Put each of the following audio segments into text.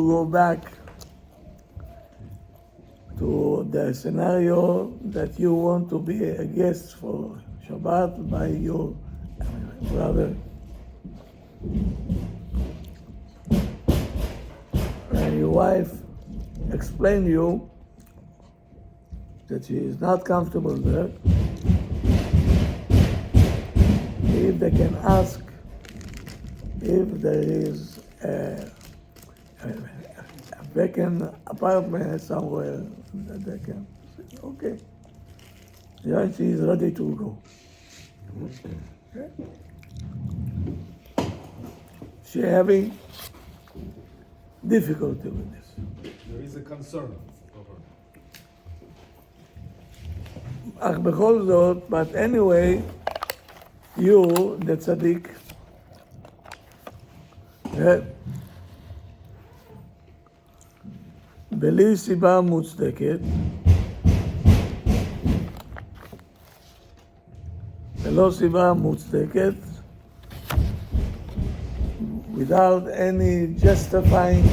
go back to the scenario that you want to be a guest for Shabbat by your brother. And your wife explained to you that she is not comfortable there. If they can ask if there is a vacant apartment somewhere that they can say, okay. Yeah, she is ready to go. Okay. She having difficulty with this. There is a concern for her. אך בכל זאת, but anyway, you, the tzaddik, בלי סיבה מוצדקת, ללא סיבה מוצדקת, without any justifying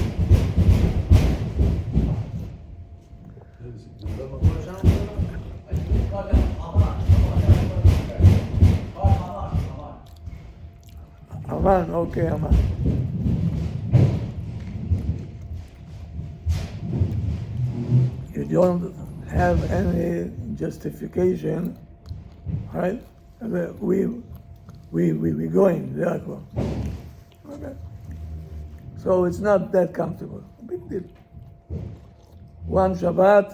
אמן, אוקיי, אמן. You don't have any justification, right? We going, זה הכל. Okay. So it's not that comfortable. Big deal. One Shabbat,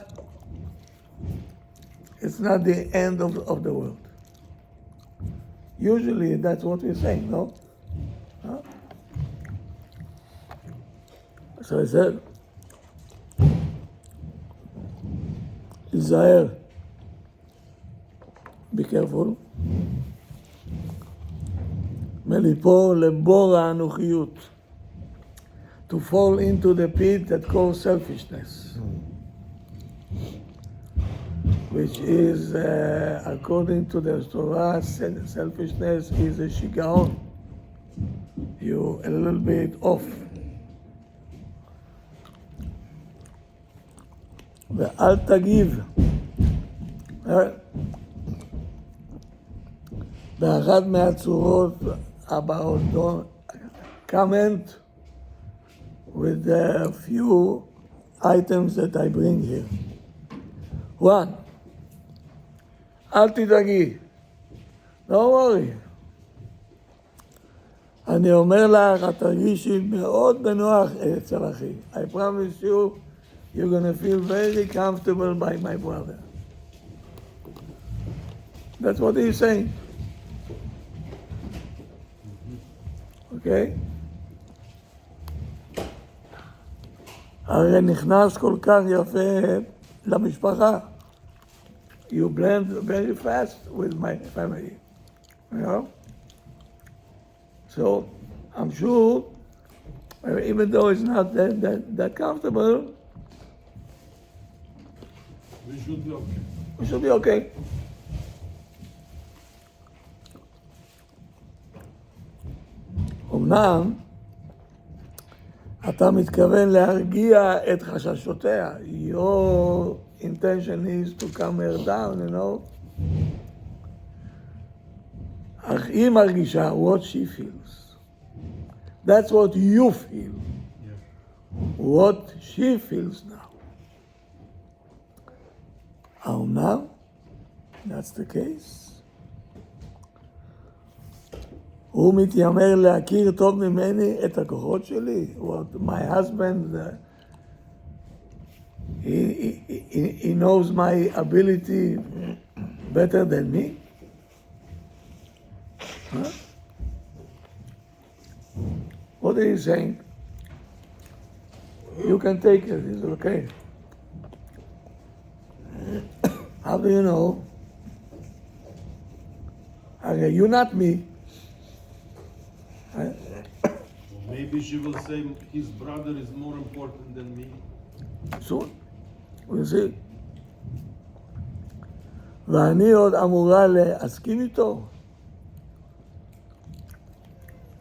it's not the end of the world. Usually that's what we're saying, no? Huh? So I said, desire, be careful. מליפול לבור האנוכיות, to fall into the pit that calls selfishness, which is, according to the Torah, selfishness is a shigaon. You're a little bit off. ואל תגיב. באחת מהצורות הבאות, comment with the few items that I bring here. 1. אל תדאגי. לא worry. אני אומר לך, את תרגישי מאוד בנוח אצל אחי. I promise you, you're going to feel very comfortable by my brother. That's what he's saying. Okay? הרי נכנס כל כך יפה למשפחה. You blend very fast with my family. You know? So, I'm sure, even though it's not that comfortable, We should be okay. we should be okay. אמנם, אתה מתכוון להרגיע את חששותיה. Your intention is to calm her down, you know. אך היא מרגישה what she feels. That's what you feel. What she feels now. האמנם? That's the case. הוא מתיימר להכיר טוב ממני את הכוחות שלי. What my husband, he knows my ability better than me. Huh? What are you saying? You can take it, it's okay. How do you know? Okay, you're not me. Maybe she will say his brother is more important than me. Soon, we'll see. ואני עוד אמורה להסכים איתו?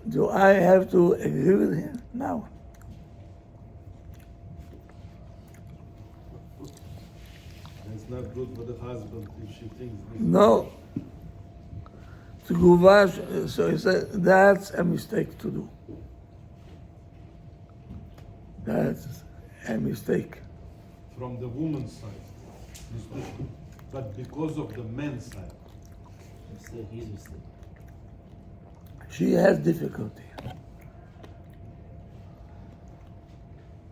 Do I have to agree with him now? not good for the husband if she thinks this. No. תגובה, so he said, that's a mistake to do. That's a mistake. From the woman's side. But because of the man's side. Mistake, his mistake. She has difficulty.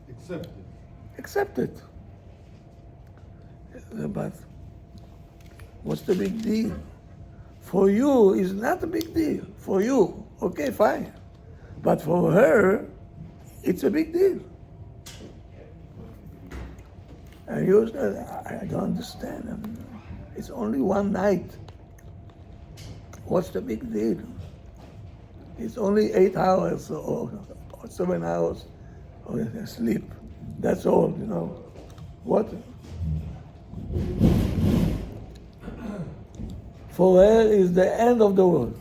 Accept it. Accept it. But what's the big deal? For you, it's not a big deal. For you, okay, fine. But for her, it's a big deal. And you say, I don't understand. It's only one night. What's the big deal? It's only 8 hours or 7 hours of sleep. That's all, you know. What? For her is the end of the world.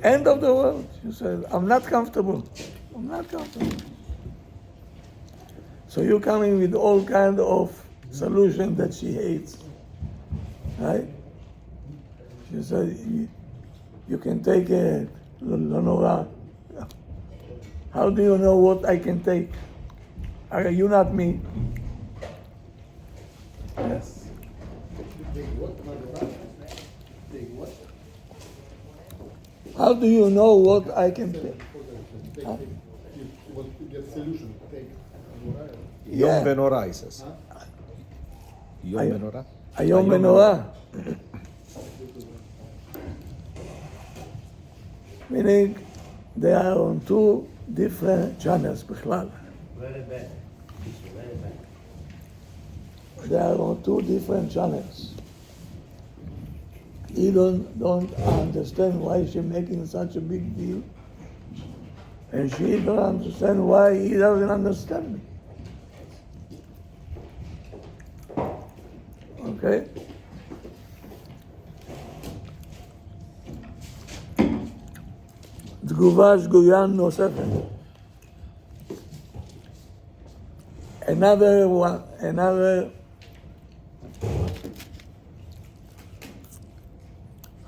End of the world. She said, I'm not comfortable. I'm not comfortable. So you're coming with all kind of solution that she hates. Right? She said, you can take it, Lenora. How do you know what I can take? Are you not me? Yes. How do you know what I can take? Huh? Yom Menorah, he says. Yom Menorah? Ayom Menorah. Meaning they are on 2 different channels בכלל. Very bad. Very bad. They are on 2 different channels. He don't understand why she's making such a big deal. And she don't understand why he doesn't understand me. Okay? תגובה שגויה נוספת. Another one,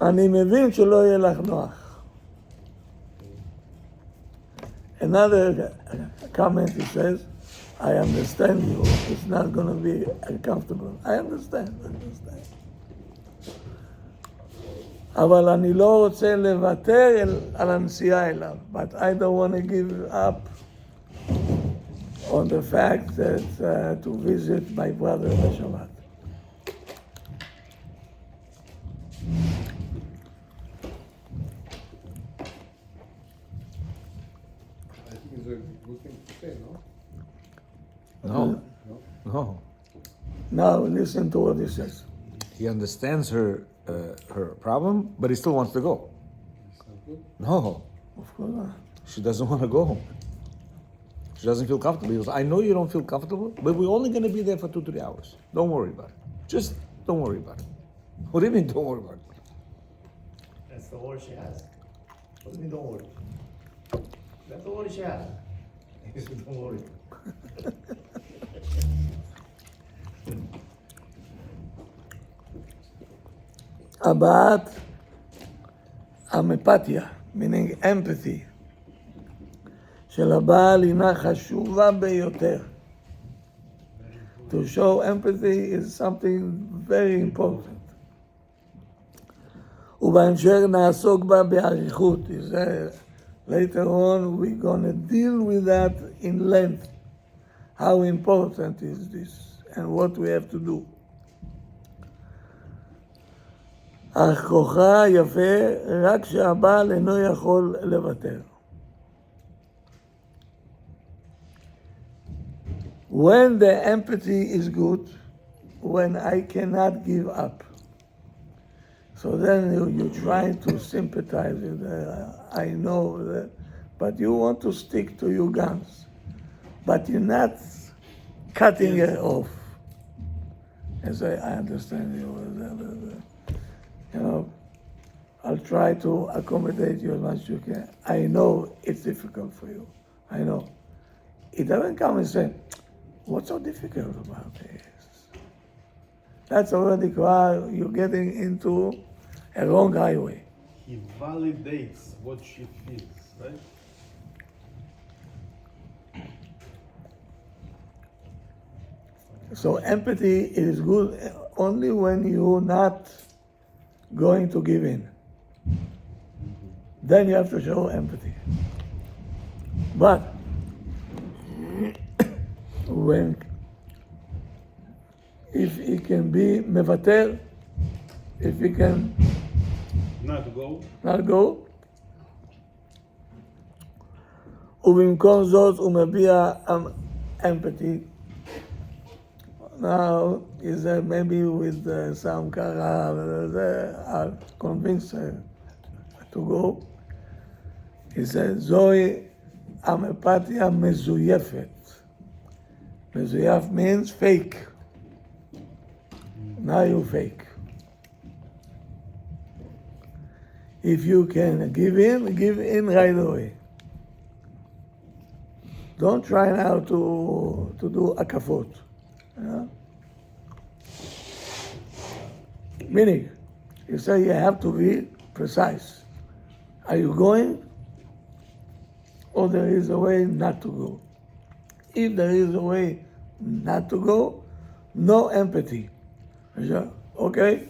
אני מבין שלא יהיה לך נוח. Another comment he says, I understand you, it's not going to be comfortable. I understand. אבל אני לא רוצה לוותר על הנסיעה אליו. But I don't want to give up on the fact that to visit my brother בשבת. I think it's a good thing to say, no? No. No. Now listen to what he says. He understands her problem, but he still wants to go. No. Of course not. She doesn't want to go home. She doesn't feel comfortable. He goes, I know you don't feel comfortable, but we're only going to be there for 2-3 hours. Don't worry about it. Just don't worry about it. What do you mean, don't worry about it? That's the word she has. What do you mean, don't worry? That's the word she has. He said, don't worry. הבעת אמפתיה, meaning empathy, של הבעל הינה חשובה ביותר. To show empathy is something very important. ובהמשך נעסוק בה באריכות. Later on we're going to deal with that in length. How important is this and what we have to do. אך כוחה יפה רק שהבעל אינו יכול לוותר. When the empathy is good, when I cannot give up. So then you try to sympathize with her. I know that, but you want to stick to your guns. But you're not cutting her off. As I understand you. You know, I'll try to accommodate you as much as you can. I know it's difficult for you. I know. He doesn't come and say, what's so difficult about this? That's already you're getting into a wrong highway. He validates what she feels, right? So empathy is good only when you're not going to give in. Then you have to show empathy. But when if it can be mevater, if it can Not go. not go, ובמקום זאת הוא מביע empathy. Now, is that maybe with some kara, I'll convince her to go. He said, זוהי אמפתיה מזויפת. מזויף means fake. Now you fake. If you can give in right away. Don't try now to do akafot. Yeah? Meaning, you say you have to be precise. Are you going? Or there is a way not to go? If there is a way not to go, no empathy. Okay?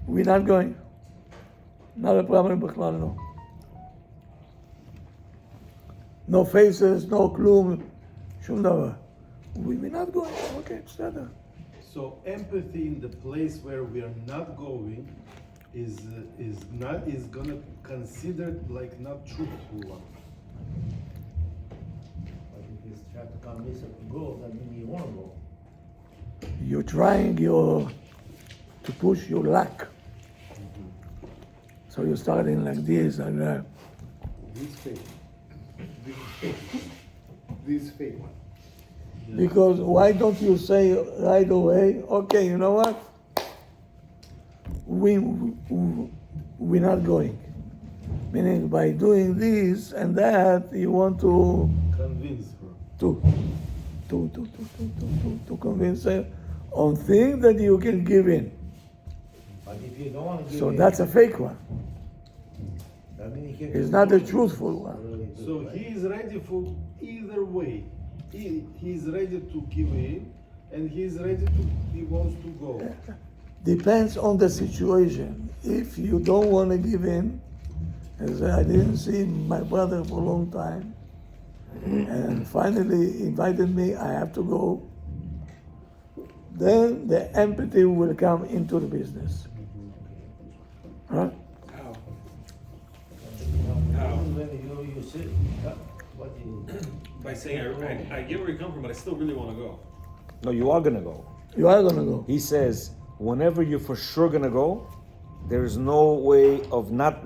We're not going. Not a problem, בכלל no. No faces, no כלום, שום דבר. We're not going. Okay, בסדר. So empathy in the place where we are not going is gonna considered like not truthful one. But if you try to convince her to go, that means you wanna go. You're trying to push your luck. So you're starting like this and This fake. This fake. This fake one. because why don't you say right away, okay, you know what? We're not going. Meaning by doing this and that, you want to Convince her. to convince her on things that you can give in. But if you don't wanna give So in, that's a fake one. that means you It's not a truthful one. really do, So right? he is ready for either way. He is ready to give in, and he wants to go. Depends on the situation. If you don't want to give in, as I didn't see my brother for a long time, and finally invited me, I have to go, then the empathy will come into the business. Huh? When you sit, what you, By saying I get where you come from, but I still really want to go. No, you are gonna go. You are going to go. He says, whenever you're for sure gonna go, there's no way of not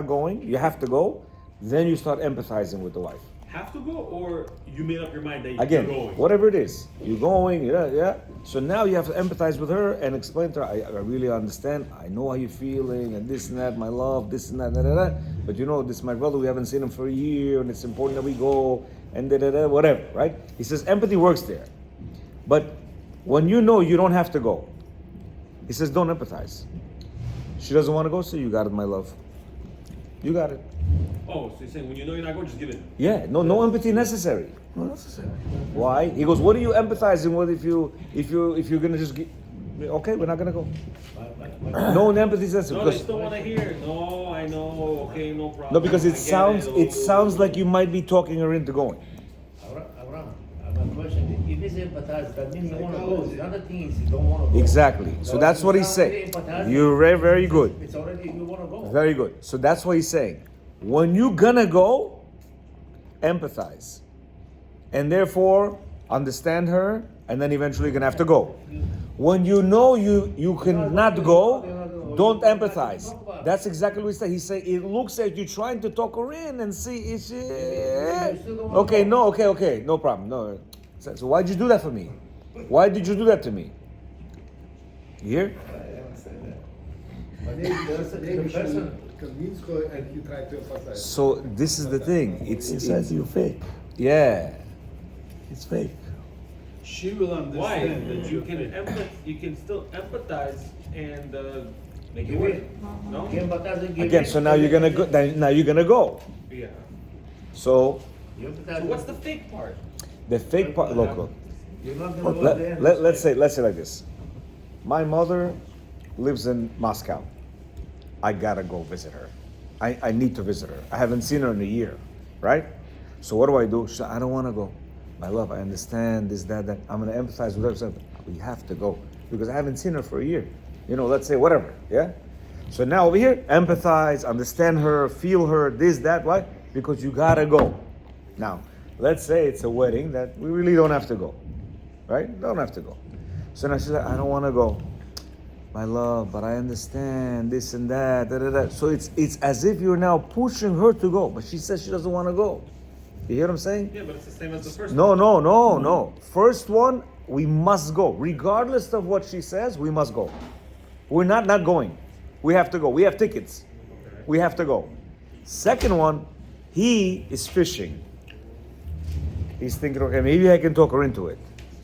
going. You have to go. Then you start empathizing with the wife. Have to go, or you made up your mind that Again, you're going. whatever it is, you're going, yeah. So now you have to empathize with her and explain to her, I really understand, I know how you're feeling, and this and that, my love, this and that, but you know, this is my brother, we haven't seen him for a year, and it's important that we go, and whatever, right? He says empathy works there. But when you know you don't have to go, he says don't empathize. She doesn't want to go, so you got it, my love. You got it. Oh, so you're saying when you know you're not going, just give it. Yeah, no empathy necessary. Not necessary. Why? He goes, what are you empathizing with if you're gonna just get, okay, we're not gonna go. No empathy necessary No, they because still want to hear. No, I know. Okay, no problem. no, because I it get sounds like you might be talking her into going. Abraham, my question is, if it's empathize, that means you wanna go. The other thing is you don't wanna go. Exactly. So that's what he's saying. You're very, very good. It's already, you wanna go. Very good. So that's what he's saying. When you're gonna go, empathize. And therefore, understand her, and then eventually you're gonna have to go. When you know you cannot go, don't empathize. That's exactly what he said. He said it looks like you're trying to talk her in and see it's okay, no problem. No. So why'd you do that for me? Why did you do that to me? You hear? Maybe The she person, convinced her and he tried to emphasize. So this is the thing. He says you fake. yeah. It's fake. She will Why? understand that You you're can fake. you can still empathize and make it Give work. it. No? Again, but doesn't give Again, it. so now you're gonna go. Now you're gonna go. Yeah. So You So what's the fake part? the fake part. Look. You're not gonna go there. Let's say like this. My mother lives in Moscow. I gotta go visit her. I need to visit her. I haven't seen her in a year, right? So what do? She said, I don't want to go. My love, I understand this, that. I'm gonna empathize with her. So we have to go because I haven't seen her for a year. You know, let's say whatever, yeah. So now over here, empathize, understand her, feel her, this, that. Why? Because you gotta go. Now, let's say it's a wedding that we really don't have to go, right? Don't have to go. So now she's like, I don't want to go. My love, but I understand this and that. Da, da, da. So it's as if you're now pushing her to go, but she says she doesn't want to go. You hear what I'm saying? Yeah, but it's the same as the first No, one. no. First one, we must go. Regardless of what she says, we must go. We're not going. We have to go. We have tickets. We have to go. Second one, he is fishing. He's thinking, okay, maybe I can talk her into it.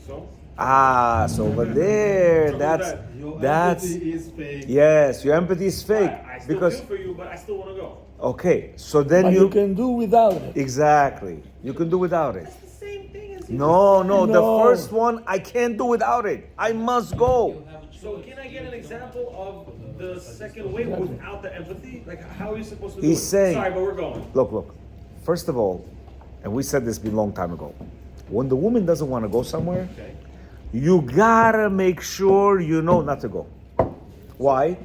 So? So over there, So that's Your that's empathy is fake. yes, your empathy is fake I still because feel for you, but I still want to go. okay, so then But you you can do without it. exactly you can do without it. It's the same thing as you. No, the No. first one I can't do without it. I must go. So can I get an example of the second way without the empathy? Like how are you supposed to do He's it? saying- Sorry, but we're going. Look. First of all, and we said this a long time ago. When the woman doesn't want to go somewhere, Okay. you gotta make sure you know not to go. Why?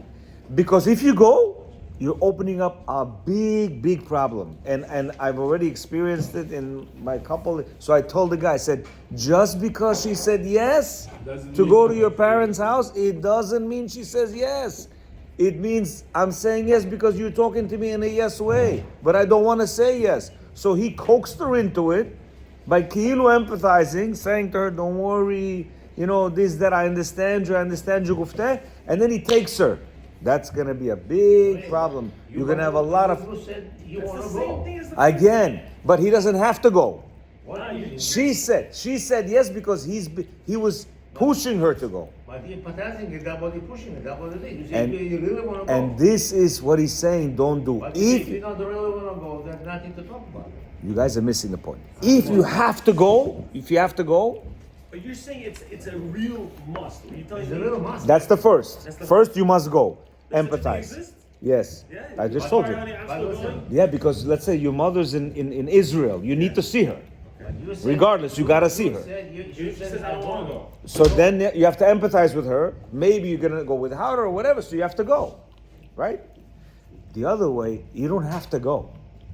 Because if you go, you're opening up a big problem. And I've already experienced it in my couple. So I told the guy, I said, just because she said yes Doesn't to mean- go to your parents' house, it doesn't mean she says yes. It means I'm saying yes because you're talking to me in a yes way, but I don't want to say yes. So he coaxed her into it by kilu empathizing, saying to her, don't worry, you know, this, that, I understand you gufte, and then he takes her. That's gonna be a big problem. You're gonna have a lot of, You said you That's wanna the same go. thing as the first again, but he doesn't have to go. What do you mean? She said yes because he was pushing her to go. But he empathizing is that what he pushing it, that what it is. You say And- you really wanna go. And this is what he's saying, don't do. But if you If don't really wanna go, there's nothing to talk about. you guys are missing the point. If you have to go, But you're saying it's a real must. Are you telling It's me a real must. that's the first. That's the First you must go. does it Empathize. exist? Yes. Yeah. I just But told sorry, you. honey, I'm But still listen. going. Yeah, because let's say your mother's in Israel. You need to see her. But you said- Regardless, you gotta see her. She says I don't want to go. So then you have to empathize with her. Maybe you're gonna go without her or whatever, so you have to go. Right? The other way, you don't have to go.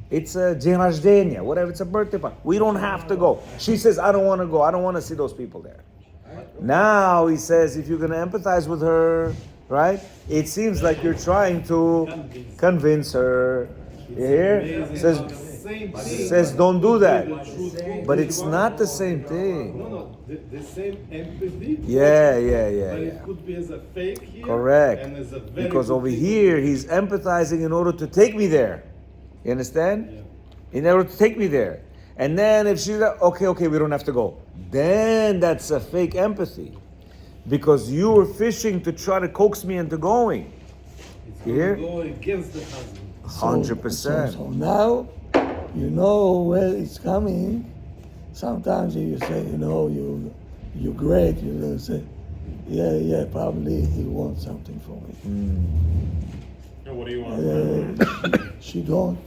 It's a Dень рождения, whatever, it's a birthday party. We don't have to go. She says, I don't want to go. I don't want to see those people there. Now he says, if you're gonna empathize with her, right? It seems like you're trying to convince her. You hear? Amazing. Says, The same thing. says don't do that. The truth. But it's not the same thing. No, the same empathy. Yeah. But it could be as a fake here. Correct. And as a very Because good over thing. here, he's empathizing in order to take me there. You understand? Yeah. In order to take me there. And then if she's like, okay, we don't have to go. Then that's a fake empathy. Because you were fishing to try to coax me into going. It's You gonna hear? go against the husband. 100%. So now you know where it's coming. Sometimes you say, you're great. You say, yeah, probably he wants something from me. And what do you want? She don't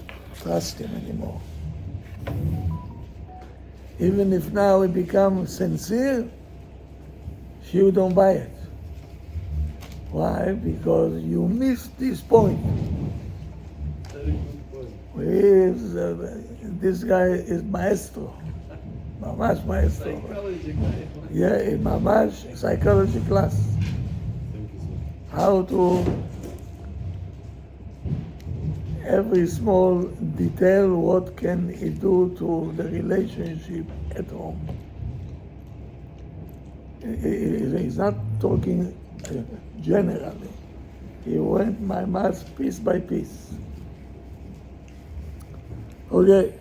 trust him anymore. Even if now it becomes sincere, she don't buy it. Why? Because you missed this point. Very good point. This guy is maestro. Mamash maestro. Psychology guy. Yeah, in Mamash psychology class. Thank you so much. How to every small detail, what can it do to the relationship at home. He's not talking generally. He went my mouth piece by piece. Okay.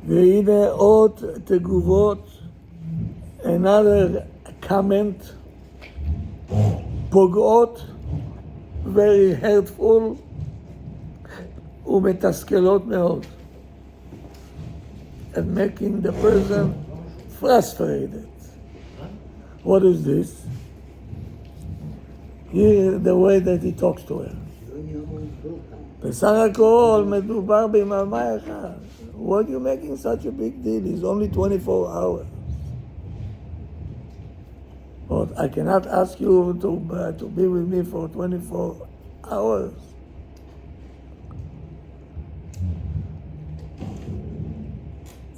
והנה עוד תגובות, another comment, פוגעות, very hurtful, ומתסכלות מאוד, and making the person frustrated. What is this? Here the way that he talks to her. בסך הכל מדובר ביממה אחת. What are you making such a big deal? It's only 24 hours. But I cannot ask you to be with me for 24 hours.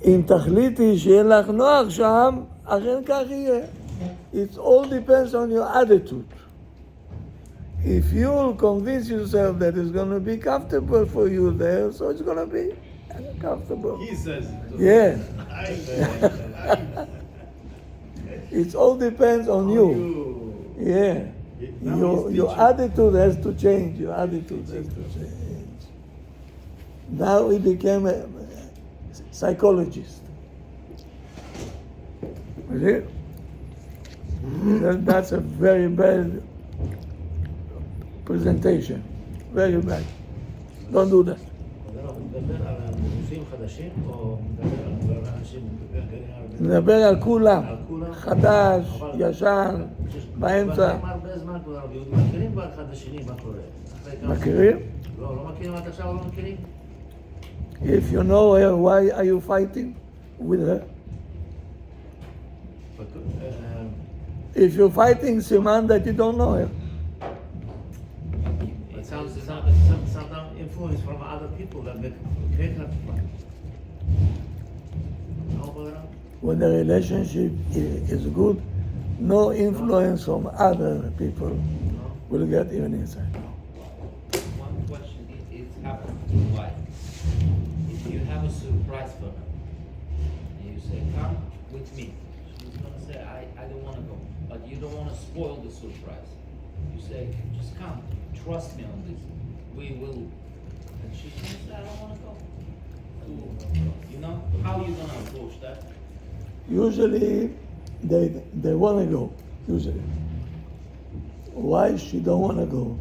אם תחליטי שיהיה לך נוח שם, אכן כך יהיה. It all depends on your attitude. If you convince yourself that it's going to be comfortable for you there, so it's going to be comfortable. He says it. Yeah. I It all depends on you. Yeah. Now he's Your teaching. attitude has to change. Your attitude has to change. Now he became a psychologist. You see? That's a very bad presentation. Very bad. Don't do that. אנחנו מדבר על גופים חדשים, או מדבר על אנשים גרעין נדבר על כולם. על כולם? חדש, אבל- ישן, באמצע. כבר הרבה זמן כבר יהודים מכירים כבר אחד לשני, מה קורה? אחרי כמה- מכירים? לא מכירים עד עכשיו, לא מכירים? If you know her, why are you fighting with her? If you're fighting, סימן that you don't know her. It sounds sometimes influence from other people that make her fight. No, brother? When the relationship is good, no influence from other people will get even inside. One question is happened to your wife. If you have a surprise for her, and you say, come with me, she's gonna say, I don't wanna go. But you don't wanna spoil the surprise. You say, just come, trust me on this. We will. And she's gonna say, I don't wanna go. You know, how you gonna approach that? Usually, they want to go. Usually, why she don't want to go?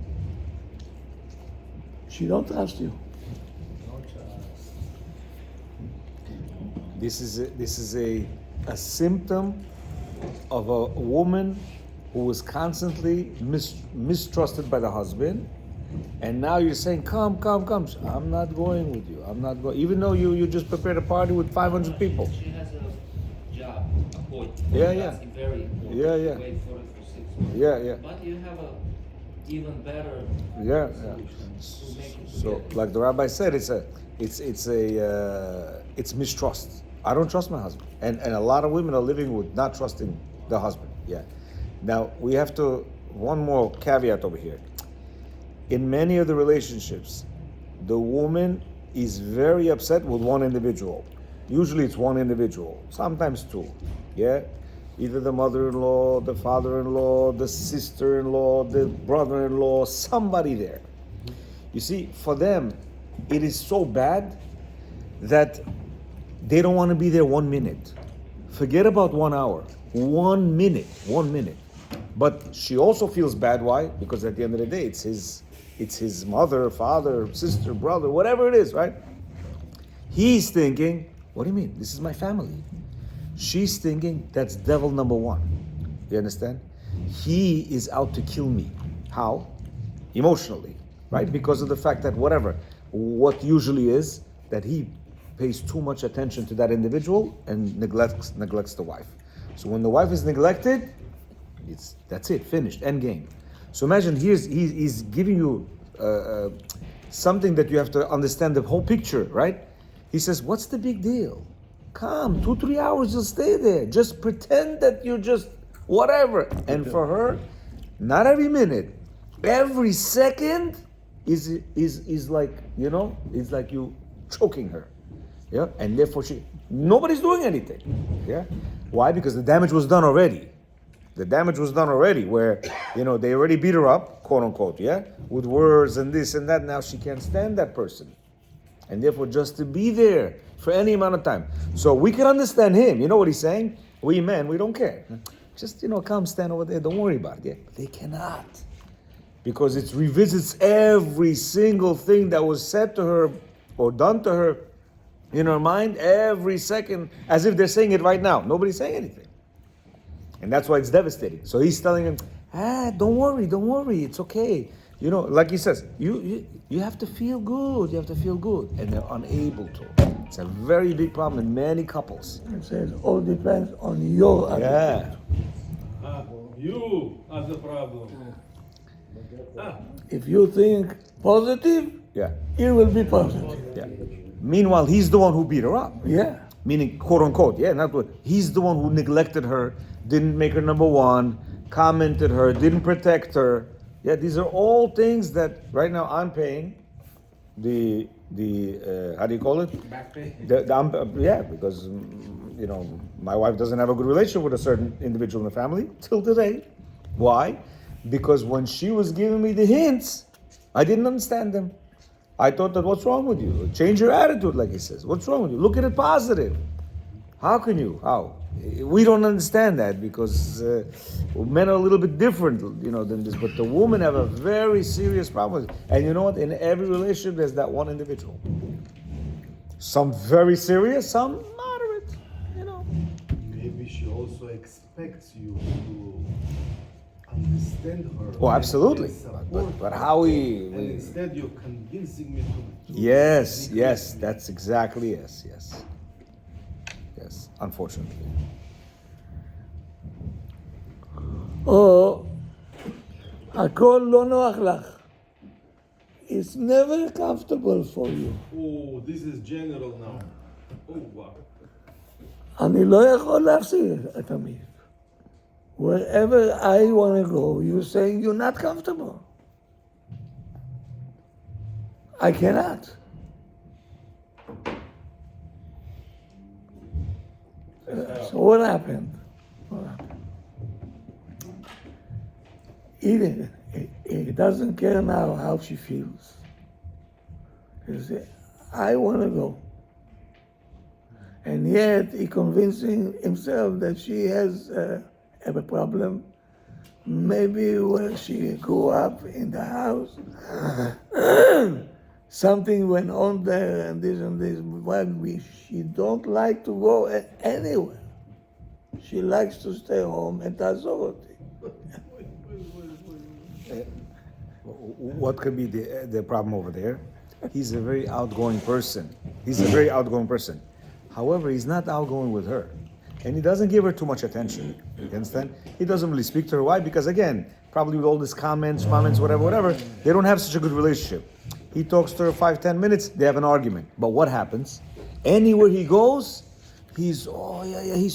She don't trust you. This is a symptom of a woman who was constantly mistrusted by the husband, and now you're saying, come. I'm not going with you. I'm not going. Even though you just prepared a party with 500 people. She has a job appointment. Yeah, That's very important. Yeah, yeah. To wait for it for 6 months. Yeah. But you have a even better Yeah. solution to make it So, together. like the rabbi said, it's mistrust. I don't trust my husband, and a lot of women are living with not trusting the husband. Yeah. Now we have to one more caveat over here. In many of the relationships, the woman is very upset with one individual. Usually, it's one individual. Sometimes two. Yeah. Either the mother-in-law, the father-in-law, the sister-in-law, the brother-in-law, somebody there. You see, for them, it is so bad that they don't want to be there 1 minute. Forget about 1 hour. 1 minute. But she also feels bad. Why? Because at the end of the day, it's his mother, father, sister, brother, whatever it is, right? He's thinking, what do you mean? This is my family. She's thinking that's devil number one. You understand? He is out to kill me. How? Emotionally, right? Because of the fact that what usually is that he pays too much attention to that individual and neglects the wife. So when the wife is neglected, that's it, finished, end game. So imagine he's giving you something that you have to understand the whole picture, right? He says, what's the big deal? Come, 2-3 hours, you'll stay there. Just pretend that you're just whatever. And for her, not every minute, every second is like, it's like you choking her. Yeah, and therefore nobody's doing anything. Yeah, why? Because the damage was done already. The damage was done already, where, they already beat her up, quote unquote, yeah? With words and this and that. Now she can't stand that person. And therefore, just to be there for any amount of time. So we can understand him. You know what he's saying? We men, we don't care. Just, come stand over there. Don't worry about it. Yeah? But they cannot. Because it revisits every single thing that was said to her or done to her in her mind every second, as if they're saying it right now. Nobody's saying anything. And that's why it's devastating. So he's telling him, don't worry, it's okay. Like he says, you have to feel good, And they're unable to. It's a very big problem in many couples. It says all depends on your attitude. Yeah. You are the problem. If you think positive, Yeah. it will be positive. Yeah. Meanwhile, he's the one who beat her up. Yeah. Meaning, quote unquote, not good. He's the one who neglected her, didn't make her number one, commented her, didn't protect her. Yeah, these are all things that right now I'm paying the how do you call it? Back pay. Because my wife doesn't have a good relationship with a certain individual in the family till today. Why? Because when she was giving me the hints, I didn't understand them. I thought that, what's wrong with you? Change your attitude, like he says. What's wrong with you? Look at it positive. How can you? How? We don't understand that because men are a little bit different, than this. But the women have a very serious problem. And you know what? In every relationship, there's that one individual. Some very serious, some moderate, Maybe she also expects you to understand her. Oh, absolutely. and support But her. how And instead, you're convincing me to Yes, neglect me. that's exactly yes. Unfortunately. או הכל לא נוח לך. It's never comfortable for you. Oh, this is general now. Oh, wow. אני לא יכול להפסיק תמיד. Wherever I want to go, you're saying you're not comfortable. I cannot. So what happened? He doesn't care now how she feels. He said, I want to go. And yet he convincing himself that she has a problem. Maybe when she grew up in the house, something went on there and this. Why she don't like to go anywhere. She likes to stay home and תעזוב אותי. What could be the problem over there? He's a very outgoing person. However, he's not outgoing with her. And he doesn't give her too much attention. You understand? He doesn't really speak to her. Why? Because again, probably with all these comments, whatever, they don't have such a good relationship. He talks to her 5-10 minutes, they have an argument. But what happens? Anywhere he goes, he's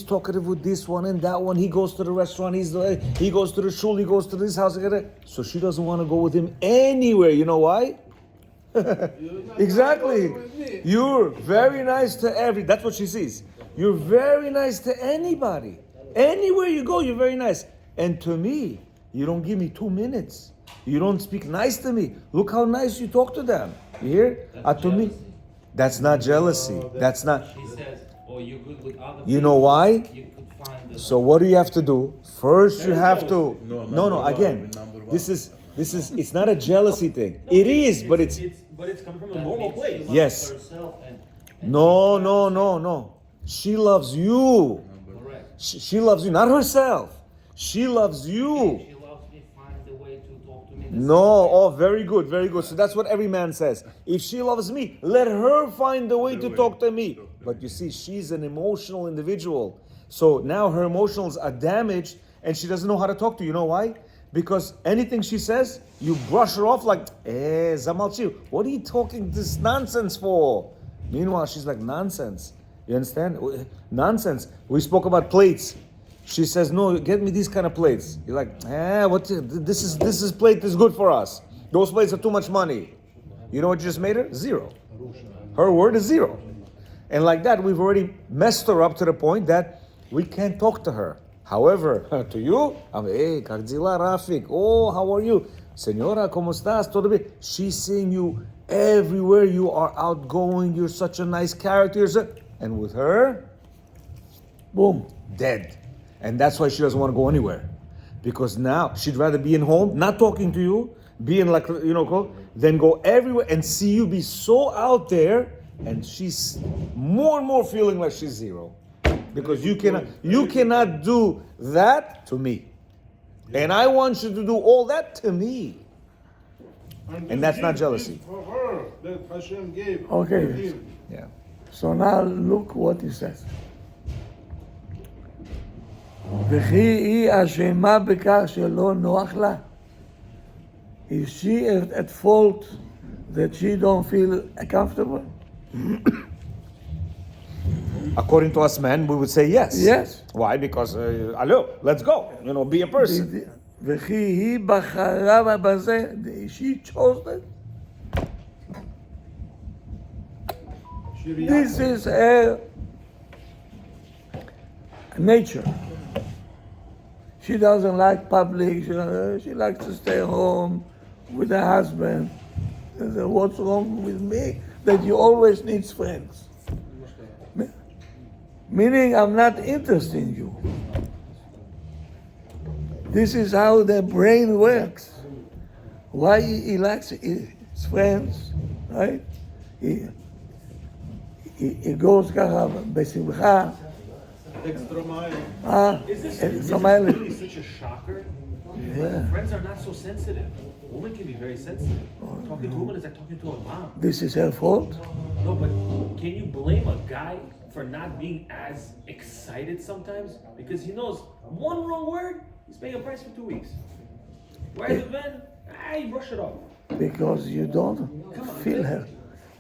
talkative with this one and that one. He goes to the restaurant, he goes to the shul, he goes to this house. So she doesn't want to go with him anywhere. You know why? Exactly. You're very nice to that's what she sees. You're very nice to anybody. Anywhere you go, you're very nice. And to me, you don't give me 2 minutes. You don't speak nice to me. Look how nice you talk to them. You hear? To me, that's not jealousy. That's not. She says, oh, you're good with other You know why? You could find the... So what do you have to do? First, you have to. No. Again, Number one. this is. It's not a jealousy thing. It is, but it's. But it's coming from a That normal means place. she loves Yes. herself and No. She loves you. correct. She loves you, not herself. She loves you. She loves me, find a way to talk to me. the No, same way. oh, very good. So that's what every man says. If she loves me, let her find a way to talk to me. But you see, she's an emotional individual. So now her emotionals are damaged and she doesn't know how to talk to you. You know why? Because anything she says, you brush her off like, Zamalchi, what are you talking this nonsense for? Meanwhile, she's like, nonsense. You understand? Nonsense. We spoke about plates. She says, no, get me these kind of plates. You're like, this is plate is good for us. Those plates are too much money. You know what you just made her? 0. Her word is 0. And like that, we've already messed her up to the point that we can't talk to her. However, to you, I'm, hey, Kagzila Rafik, oh, how are you? Senora, ¿cómo estás? Todo bien? She's seeing you everywhere. You are outgoing. You're such a nice character. And with her, boom, dead. And that's why she doesn't want to go anywhere. Because now she'd rather be in home, not talking to you, being like, than go everywhere and see you be so out there, and she's more and more feeling like she's zero. Because you cannot do that to me. And I want you to do all that to me. And that's not jealousy. For her that Hashem gave. Okay. to him. Yeah. So now look what he says. וכי היא אשמה בכך שלא נוח לה? Is she at fault that she don't feel comfortable? According to us men, we would say yes. Yes. Why? Because, hello, let's go. Be a person. וכי היא בחרה בזה, she chose it. She This reacted. is her nature. She doesn't like public. She likes to stay home with her husband. And then, what's wrong with me? That you always need friends. Meaning, I'm not interested in you. This is how the brain works. Why he likes his friends, right? He goes ככה בשמחה. Extra mile. Is this Somebody- really such a shocker? Yeah. Friends are not so sensitive. Women can be very sensitive. Talking to a woman is like talking to a mom. This is her fault. No, but can you blame a guy for not being as excited sometimes? Because he knows one wrong word, he's paying a price for 2 weeks. Whereas the men, you brush it off. Because you don't feel her.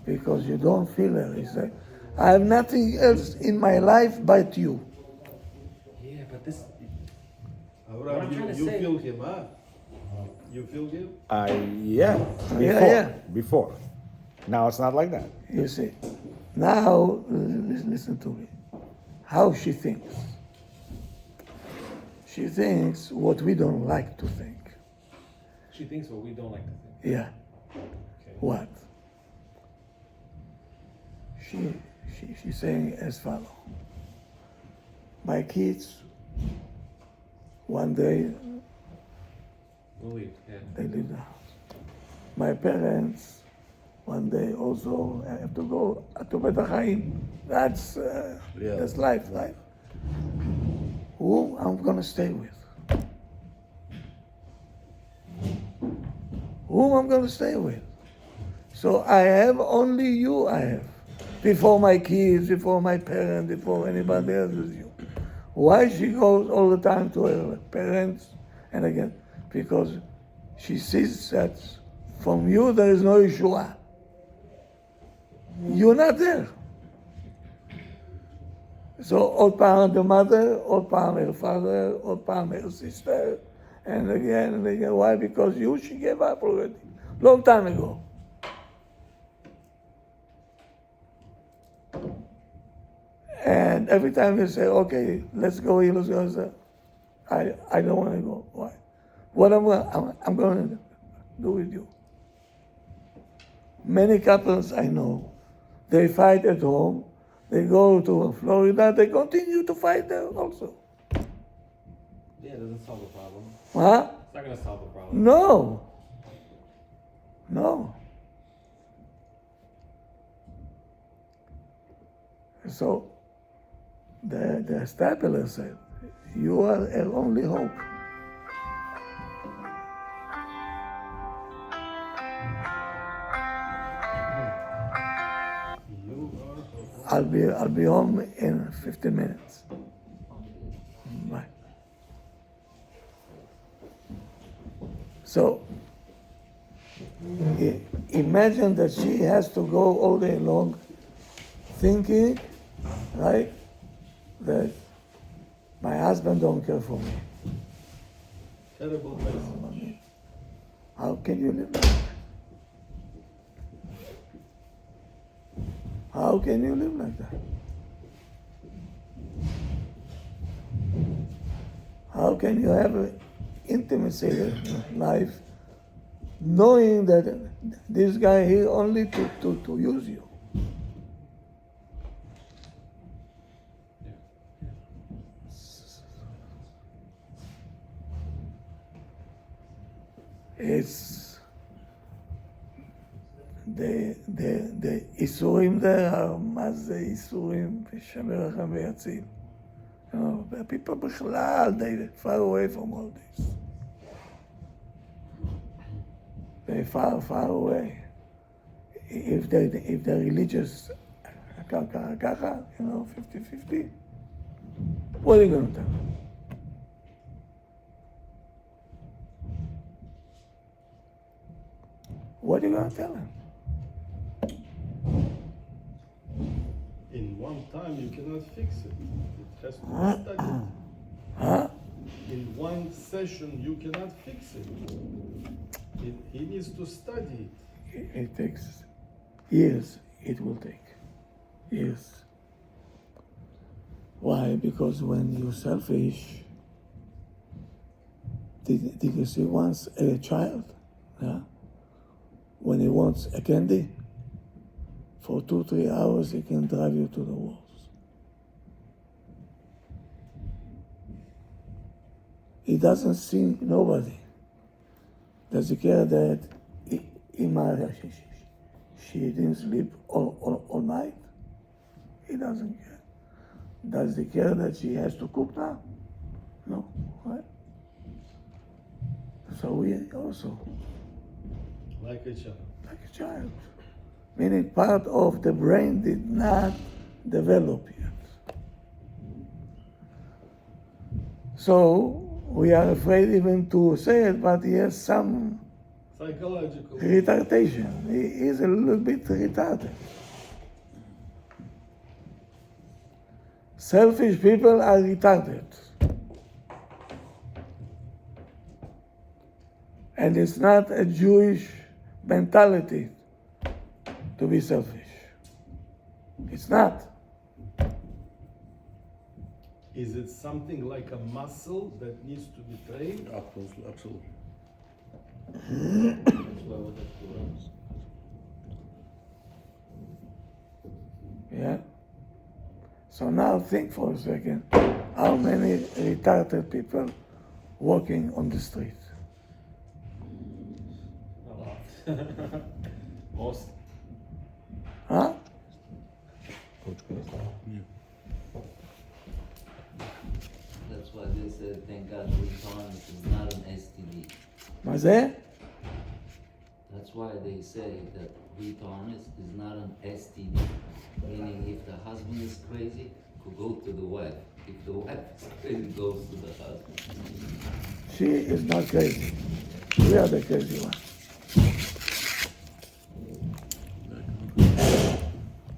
Because you don't feel her. He said, I have nothing else in my life but you. Yeah, but this. Abraham, I'm trying to you say- feel him, huh? You feel him? Yeah. Before. yeah. Before. Now it's not like that. You see. Now, listen to me. How she thinks. She thinks what we don't like to think. She thinks what we don't like to think. Yeah. What? She's saying as follows. My kids, one day, We'll leave, yeah. they leave the house. My parents, one day also have to go to Bet HaChaim. That's life, right? Who I'm gonna stay with? Who I'm gonna stay with? So I have only you. I have before my kids, before my parents, before anybody else is you. Why she goes all the time to her parents and again? Because she sees that from you there is no Yeshua. You're not there. So עוד פעם the mother, עוד פעם her father, עוד פעם her sister, and again. Why? Because she gave up already, long time ago. And every time you say, okay, let's go here, let's go, I don't want to go. Why? What I'm going to do with you? Many couples I know, they fight at home, they go to Florida, they continue to fight there also. Yeah, it doesn't solve the problem. Huh? It's not gonna solve the problem. No. No. So the stapler said, you are our only hope. I'll be home in 15 minutes. Bye. So imagine that she has to go all day long thinking, right, that my husband don't care for me. Terrible message. How can you live like that? How can you live like that? can you have an intimacy life knowing that this guy here only to use you? It's the איסורים there, מה זה איסורים? ושמר לכם ויציל. People בכלל, they far away from all this. They far away. If they're religious, ככה, 50-50, what are you going to tell them? What are you going to tell them? In one time you cannot fix it. It has to be studied. Huh? In one session you cannot fix it. He needs to study it. It takes years. It will take years. Why? Because when you're selfish, did you see once a child? Yeah? When he wants a candy, for 2-3 hours he can drive you to the walls. He doesn't see nobody. Does he care that she didn't sleep all night? He doesn't care. Does he care that she has to cook now? No, right? So we also, Like a child. like a child, meaning part of the brain did not develop yet. So we are afraid even to say it, but he has some Psychological. retardation. He is a little bit retarded. Selfish people are retarded. And it's not a Jewish mentality to be selfish. It's not. Is it something like a muscle that needs to be trained? Absolutely. That's why we have to learn. Yeah? So now think for a second, how many retarded people walking on the street? A lot. Most. Huh? That's why they said, thank God retarded is not an STD. מה זה? That's why they say that retarded is not an STD. Meaning if the husband is crazy, could go to the wife. If the wife is crazy, goes to the husband. She is not crazy. We are the crazy ones.